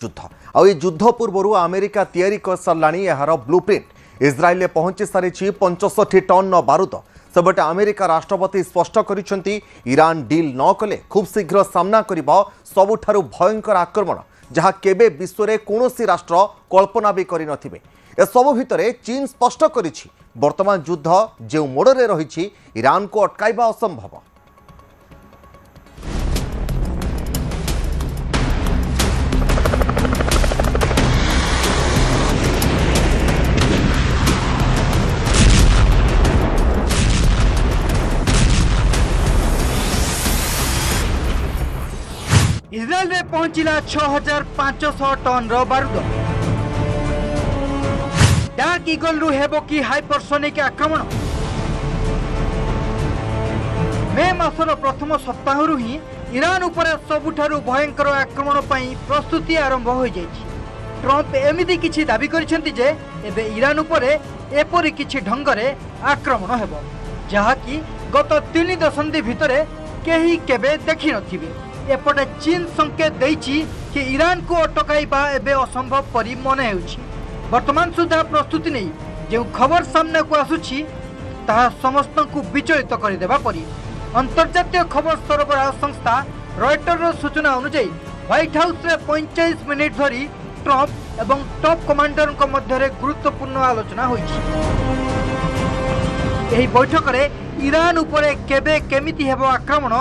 युद्ध आ युद्ध पूर्व अमेरिका तैयारी कर साराणी यार ब्लूप्रिंट इज्राएल पहुंची सारी 65 टन बारूद सेबटे अमेरिका राष्ट्रपति स्पष्ट करिसेंती ईरान डील न कले खूब शीघ्र सामना करिबा सबुठारु भयंकर आक्रमण जहाँ केबे विश्व में कौनसी राष्ट्र कल्पना भी करि नथिबे। ए सब भितरे चीन स्पष्ट करिछि वर्तमान युद्ध जो मोड़े रही ईरान को अटकाइबा असंभव। इज्राएल में पहुंचला 6500 टन बारूद। डार्क ईगल रु हेबो कि हाइपरसोनिक आक्रमण। मे मासर प्रथम सप्ताह ही ईरान उपर सबुठारु भयंकर आक्रमण पई प्रस्तुति आरंभ हो जाइछि। ट्रंप एमिति किछि दाबी करिसेंती जे एबे ईरान उपर एपरि किछि ढंगरे आक्रमण हेबो जहा कि गत 3 दशंधि भितरे केही केबे देखि नथिबे। एपटे चीन संकेत देइछि कि ईरान को अटकाइबा एबे असंभव परि मने हेउछि। वर्तमान सुधा प्रस्तुति नहीं जो खबर सामने को आसुछि ताहा समस्त को विचलित कर देबा परि। अंतर्जातीय खबर सरबराह संस्था रॉयटर सूचना अनुसार व्हाइट हाउस रे 45 मिनिट धरी ट्रंप एवं टॉप कमांडर मध्य गुरुत्वपूर्ण आलोचना होइछि। एही बैठक रे ईरान उपरे केबे केमिति हेबो आक्रमण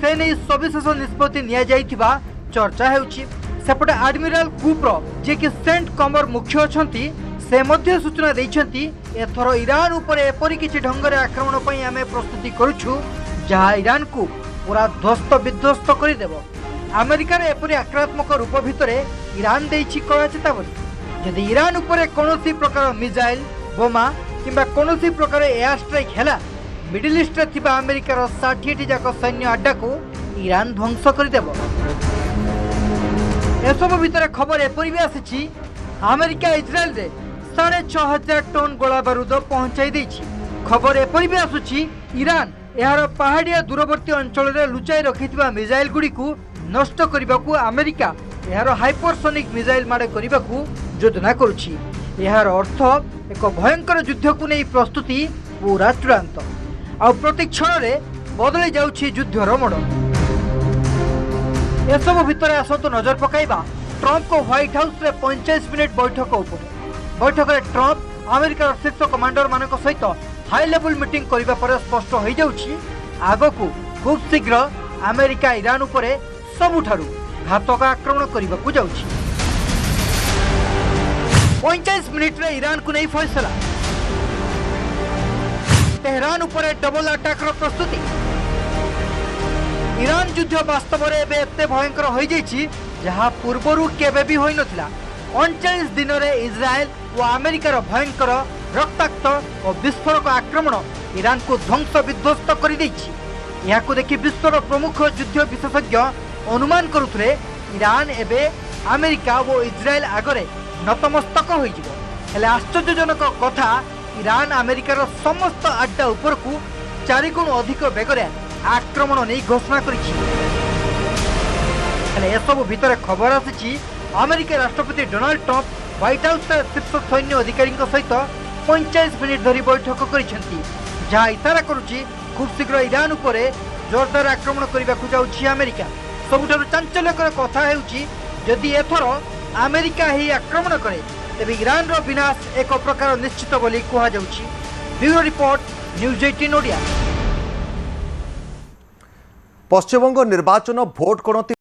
से नहीं सविशेष निष्पत्ति निया जाइथिबा चर्चा हेउछि। सेपटे एडमिरल कुप्र जे कि सेंट कमर मुख्य अछंती से मध्य सूचना दैछंती एथर ईरान उपर एपरि किछि ढंगरे आक्रमण पई आमे प्रस्तुति करूछु जहा ईरान को पूरा ध्वस्त विध्वस्त करि देबो। अमेरिकार एपरि आक्रामक रूप भितरे ईरान दैछि कड़ा चेतावनी यदि ईरान उपर कोनोसी प्रकार मिसाइल बोमा किंबा कोनोसी प्रकार एयर स्ट्राइक हैला मिडिल ईस्ट रे थिबा अमेरिकार 60 जाक सैन्य अड्डा को ईरान ध्वंस करदेव। एसब भितर खबर एपरि भी आसी अमेरिका इज्राएल रे 6500 टन गोला बारूद पहुंचाई देछि। खबर एपरि भी आसुछि ईरान यार पहाड़िया दूरवर्ती अंचल रे लुचाई रखिथिबा मिसाइल गुडी को नष्ट करबाकू अमेरिका यार हाइपरसोनिक मिसाइल माडे करबाकू योजना करुछि। यार अर्थ एक भयंकर युद्ध को नहीं प्रस्तुति पूरा चूड़ांत आ प्रति क्षण बदली जाउछि युद्धर मोड़। एसब भितर आसतु नजर पकाइबा ट्रंप को व्हाइट हाउस रे 45 मिनिट बैठक उपर। बैठक में ट्रंप अमेरिकार शीर्ष कमांडर मानक सहित हाई लेवल मीटिंग करबा पर स्पष्ट हो जाउछि आगकू खूब शीघ्र अमेरिका ईरान उपर सबुठारु घातक आक्रमण करबाकू जाउछि। 45 मिनिट रे ईरान को नहीं फैसला। तेहरान उपर डबल अटैक रो प्रस्तुति। ईरान युद्ध वास्तव में एते भयंकर हो जाइछि जहाँ पूर्वरु केबे भी होई नथिला। 39 दिन रे इज्राएल और अमेरिकार भयंकर रक्ताक्त और विस्फोरक आक्रमण ईरान को ध्वंस विध्वस्त कर दैछि। याकू देखि विश्वर प्रमुख युद्ध विशेषज्ञ अनुमान करुथले ईरान एबे अमेरिका और इज्राएल आगरे नतमस्तक होई जिवो। हेले आश्चर्यजनक कथा ईरान अमेरिकार समस्त अड्डा उपर को 4 गुण अधिक बेगरे आक्रमण नहीं घोषणा करिछि। एसबू भितर खबर आसी अमेरिका राष्ट्रपति डोनाल्ड ट्रंप व्हाइट हाउस शीर्ष सैन्य अधिकारी सहित 45 मिनिट धरी बैठक करिसेंती जहाँ इशारा करुछि खूब शीघ्र ईरान उपर जोरदार आक्रमण करबाकू जाउछि अमेरिका। सबुठारु चांचल्यकर कथा हेउछि जदि एथर अमेरिका ही आक्रमण करे तेबे ईरान रो विनाश एक प्रकार निश्चित बोली कहा जाउछि। Bureau report news 18 Odia. Paschimbang निर्वाचन भोट गणति